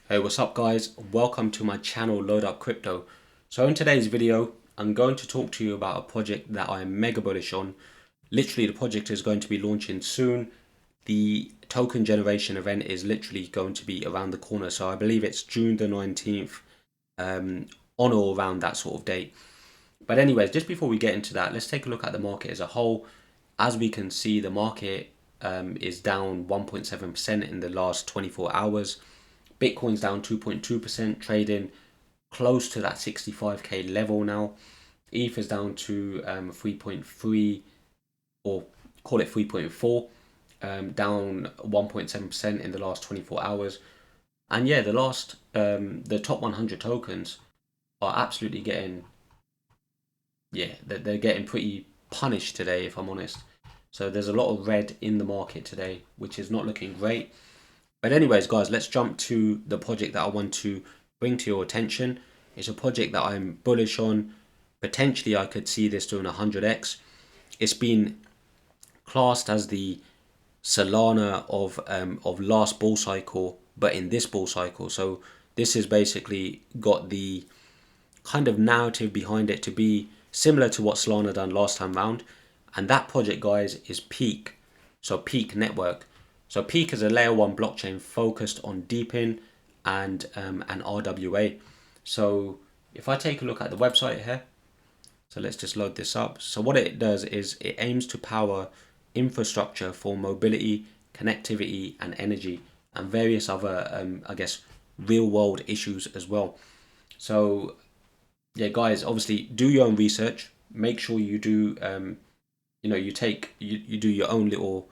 Hey, what's up guys? Welcome to my channel Load Up Crypto. So in today's video, I'm going to talk to you about a project that I'm mega bullish on. Literally the project is going to be launching soon. The token generation event is literally going to be around the corner. So I believe it's June the 19th, on or around that sort of date. But anyways, just before we get into that, let's take a look at the market as a whole. As we can see, the market is down 1.7% in the last 24 hours. Bitcoin's down 2.2%, trading close to that 65k level now. ETH is down to 3.3, or call it 3.4, down 1.7% in the last 24 hours. And yeah, the top 100 tokens are absolutely getting, they're getting pretty punished today, if I'm honest. So there's a lot of red in the market today, which is not looking great. But anyways, guys, let's jump to the project that I want to bring to your attention. It's a project that I'm bullish on. Potentially, I could see this doing 100x. It's been classed as the Solana of last bull cycle, but in this bull cycle. So this has basically got the kind of narrative behind it to be similar to what Solana done last time round. And that project, guys, is peaq. So peaq network. So peaq is a layer 1 blockchain focused on DePIN and RWA. So if I take a look at the website here, so let's just load this up. So what it does is it aims to power infrastructure for mobility, connectivity, and energy, and various other, I guess, real world issues as well. So yeah, guys, obviously do your own research. Make sure you do, you do your own little,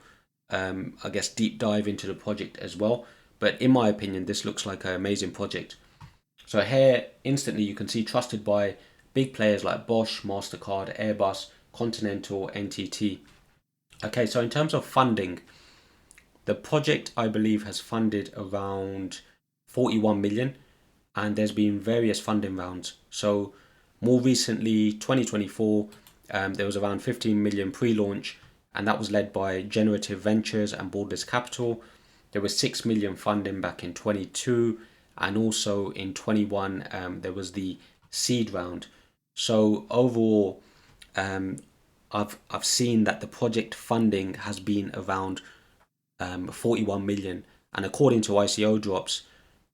I guess, deep dive into the project as well. But in my opinion, this looks like an amazing project. So here, instantly, you can see trusted by big players like Bosch, MasterCard, Airbus, Continental, NTT. Okay, so in terms of funding, the project, I believe, has funded around 41 million, and there's been various funding rounds. So more recently, 2024, there was around 15 million pre-launch, and that was led by Generative Ventures and Borders Capital. There was 6 million funding back in 22, and also in 21, there was the seed round. So overall, I've seen that the project funding has been around 41 million, and according to ICO drops,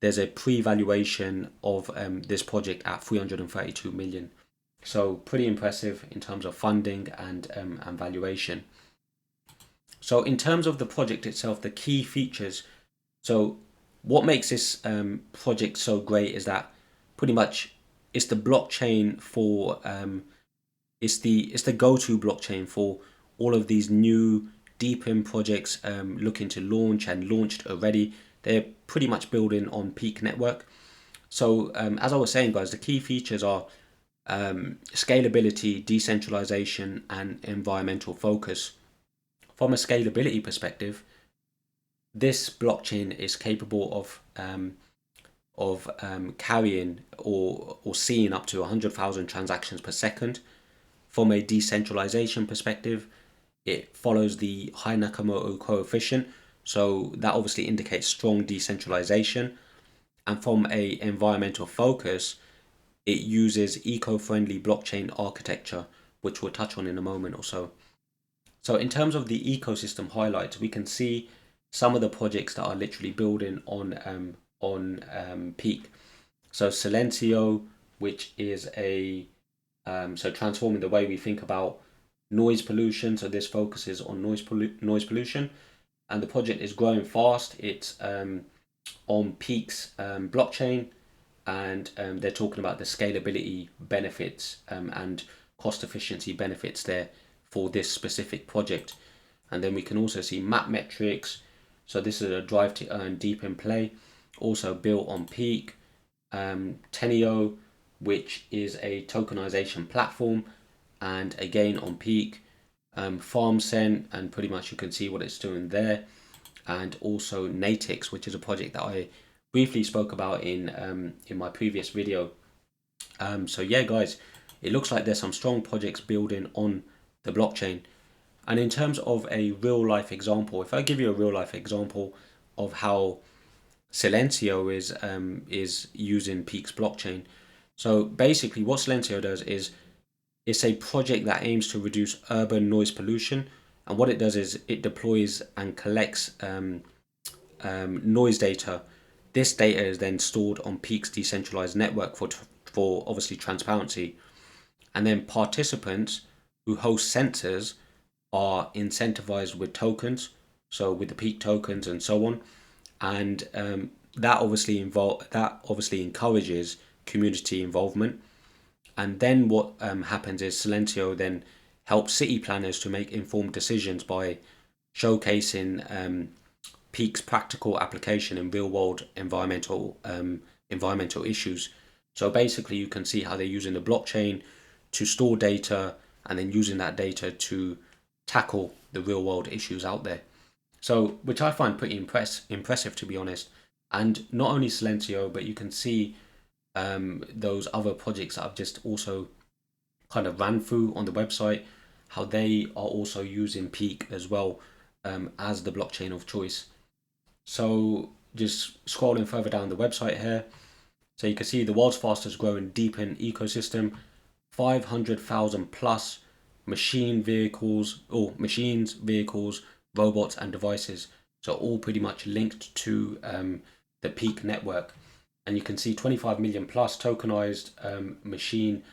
there's a pre-valuation of this project at 332 million. So pretty impressive in terms of funding and valuation. So in terms of the project itself, the key features. So what makes this project so great is that pretty much it's the blockchain for it's the go-to blockchain for all of these new DePIN projects looking to launch and launched already. They're pretty much building on peaq network. So as I was saying, guys, the key features are scalability, decentralization, and environmental focus. From a scalability perspective, this blockchain is capable of carrying or seeing up to 100,000 transactions per second. From a decentralization perspective, it follows the high Nakamoto coefficient, so that obviously indicates strong decentralization. And from a environmental focus, it uses eco-friendly blockchain architecture, which we'll touch on in a moment or so. So in terms of the ecosystem highlights, we can see some of the projects that are literally building on peaq. So Silencio, which is so transforming the way we think about noise pollution. So this focuses on noise pollution, and the project is growing fast. It's on peaq's blockchain, and they're talking about the scalability benefits and cost efficiency benefits there for this specific project. And then we can also see map metrics. So this is a drive to earn deep in play, also built on peaq. Tenio, which is a tokenization platform, and again on peaq. FarmSend, and pretty much you can see what it's doing there. And also Natix, which is a project that I briefly spoke about in my previous video. So yeah, guys, it looks like there's some strong projects building on the blockchain. And in terms of a real life example, if I give you a real life example of how Silencio is using peaq's blockchain. So basically what Silencio does is it's a project that aims to reduce urban noise pollution, and what it does is it deploys and collects noise data. This data is then stored on peaq's decentralized network for obviously transparency, and then participants who host sensors are incentivized with tokens, so with the peaq tokens and so on, and that obviously encourages community involvement. And then what happens is Silencio then helps city planners to make informed decisions by showcasing peaq's practical application in real world environmental issues. So basically, you can see how they're using the blockchain to store data and then using that data to tackle the real world issues out there. So, which I find pretty impressive to be honest. And not only Silencio, but you can see those other projects that I've just also kind of ran through on the website, how they are also using peaq as well as the blockchain of choice. So just scrolling further down the website here, so you can see the world's fastest growing DePIN ecosystem, 500,000 plus machines, vehicles, robots, and devices. So all pretty much linked to the peaq network. And you can see 25 million plus tokenized machine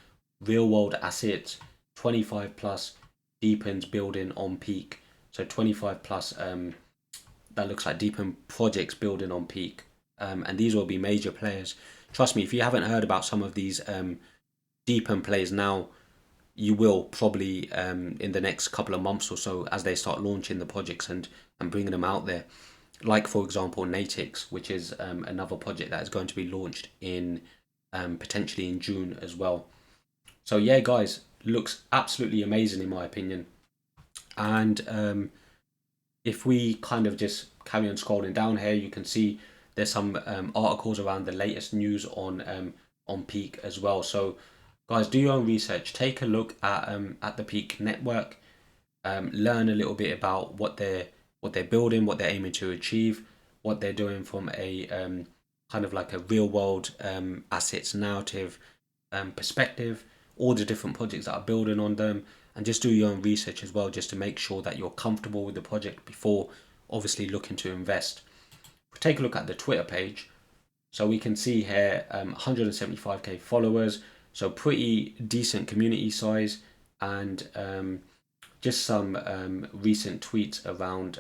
real world assets, 25 plus DePINs building on peaq. So 25 plus that looks like DePIN projects building on peaq. And these will be major players. Trust me, if you haven't heard about some of these DePIN players now, you will probably in the next couple of months or so as they start launching the projects and bringing them out there. Like, for example, Natix, which is another project that is going to be launched in potentially in June as well. So yeah, guys, looks absolutely amazing in my opinion. And if we kind of just carry on scrolling down here, you can see there's some articles around the latest news on peaq as well. So guys, do your own research. Take a look at the peaq network. Learn a little bit about what they're building, what they're aiming to achieve, what they're doing from a kind of like a real world assets narrative perspective, all the different projects that are building on them, and just do your own research as well, just to make sure that you're comfortable with the project before obviously looking to invest. Take a look at the Twitter page. So we can see here 175k followers, so pretty decent community size, and just some recent tweets around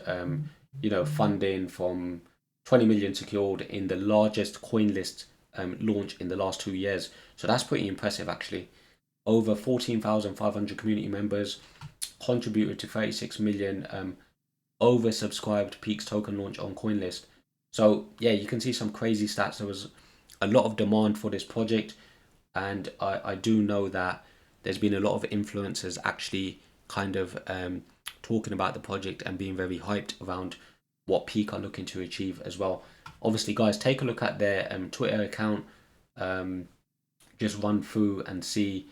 funding from 20 million secured in the largest coin list launch in the last 2 years. So that's pretty impressive actually. Over 14,500 community members contributed to 36 million oversubscribed peaq's token launch on CoinList. So yeah, you can see some crazy stats. There was a lot of demand for this project, and I do know that there's been a lot of influencers actually kind of talking about the project and being very hyped around what peaq are looking to achieve as well. Obviously, guys, take a look at their Twitter account. Just run through and see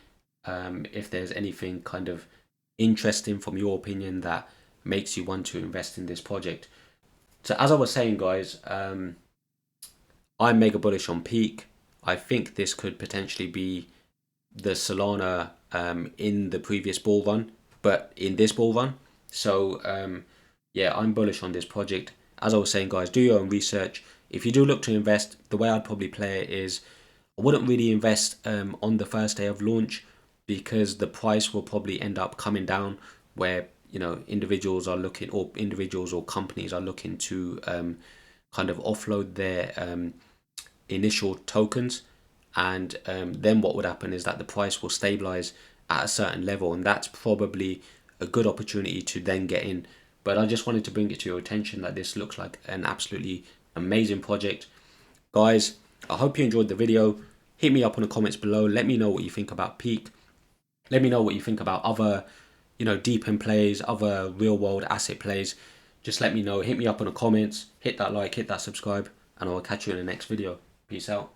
if there's anything kind of interesting from your opinion that makes you want to invest in this project. So as I was saying, guys, I'm mega bullish on peaq. I think this could potentially be the Solana in the previous bull run, but in this bull run. So yeah, I'm bullish on this project. As I was saying, guys, do your own research. If you do look to invest, the way I'd probably play it is I wouldn't really invest on the first day of launch, because the price will probably end up coming down, where individuals or companies are looking to kind of offload their initial tokens, and then what would happen is that the price will stabilize at a certain level, and that's probably a good opportunity to then get in. But I just wanted to bring it to your attention that this looks like an absolutely amazing project. Guys, I hope you enjoyed the video. Hit me up in the comments below. Let me know what you think about peaq. Let me know what you think about other DePIN plays, other real world asset plays. Just let me know. Hit me up in the comments. Hit that like, hit that subscribe, and I will catch you in the next video. Peace out.